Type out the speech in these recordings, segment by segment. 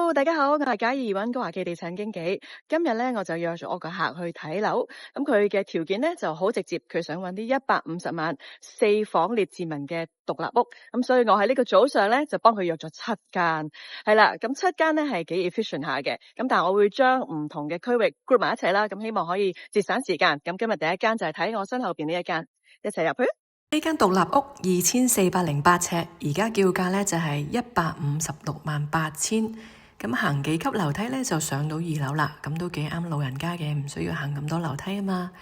Hello，大家好，我係嘉怡揾高華記地產經紀。今日咧我就約咗我個客去睇樓，咁佢嘅條件咧就好直接，佢想揾啲150萬4房列治文嘅獨立屋，咁所以我喺呢個早上咧就幫佢約咗7間，係啦，咁7間咧係幾 efficient 下嘅，咁但係我會將唔同嘅區域 group 埋一齊啦，咁希望可以節省時間。咁今日第一間就係睇我身後邊呢一間，一齊入去。呢間獨立屋2408尺，而家叫價咧就係1568000，咁行幾級樓梯咧就上到2樓啦，咁都幾啱老人家嘅，唔需要行咁多樓梯啊嘛。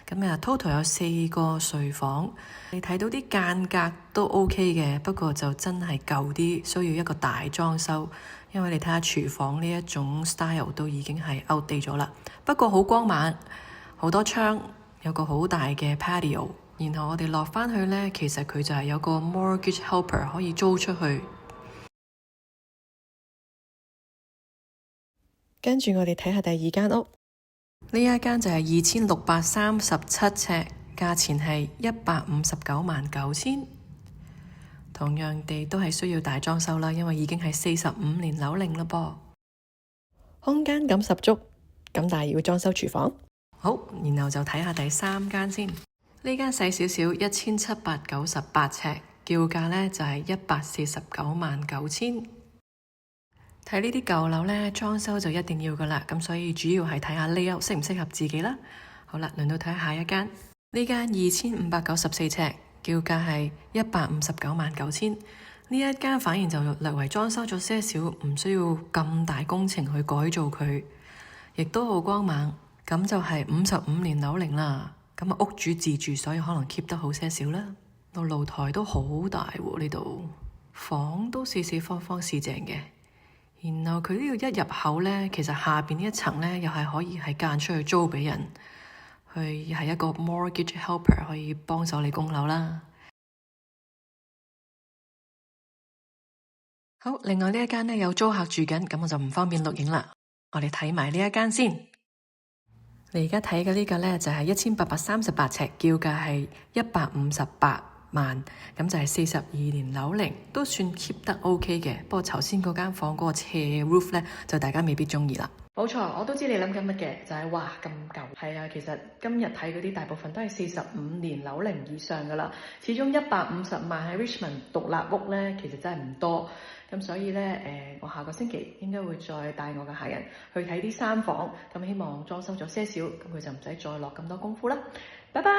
咁啊 total 有4個睡房，你睇到啲間隔都 OK 嘅，不過就真係舊啲，需要一個大裝修，因為你睇下廚房呢一種 style 都已經係 outdate 咗啦。不過好光猛，好多窗，有個好大嘅 patio。然後我哋落返去呢，其實佢就係有個 mortgage helper 可以租出去。跟住我哋睇下第二間屋，呢一間就係2637尺，價錢係1599000。同樣地都係需要大裝修啦，因為已經係45年樓齡啦噃。空間感十足，咁但係要裝修廚房。好，然後就睇下第3間先。呢間細少少，1798尺，叫價呢就係1499000。睇呢啲舊樓呢，裝修就一定要噶啦，咁所以主要係睇下 layout 適唔適合自己啦。好啦，輪到睇下一間，呢間2594尺，叫價係1599000。呢一間反而就略為裝修咗些少，唔需要咁大工程去改造佢，亦都好光猛，咁就係55年樓齡啦。咁啊，屋主自住，所以可能 keep 得好些少啦。個露台都好大喎，呢度房都四四方方四正嘅。然後佢呢度一入口呢，其實下邊呢一層呢，又係可以係間出去租俾人，去係一個 mortgage helper 可以幫手你供樓啦。好，另外呢一間呢，有租客住緊，咁我就唔方便錄影啦。我哋睇埋呢一間先。你而家睇嘅呢個呢，就係1838尺，叫價係158萬，咁就係42年樓齡，都算 keep 得 OK 嘅。不過頭先嗰間房嗰個斜 roof 呢，就大家未必中意啦。冇錯，我都知你諗緊乜嘅，就係哇咁舊。係啊，其實今日睇嗰啲大部分都係45年樓齡以上噶啦。始終150萬喺 Richmond 獨立屋呢，其實真係唔多。咁所以呢，我下個星期應該會再帶我嘅客人去睇啲3房，咁希望裝修咗些少，咁佢就唔使再落咁多功夫啦。拜拜。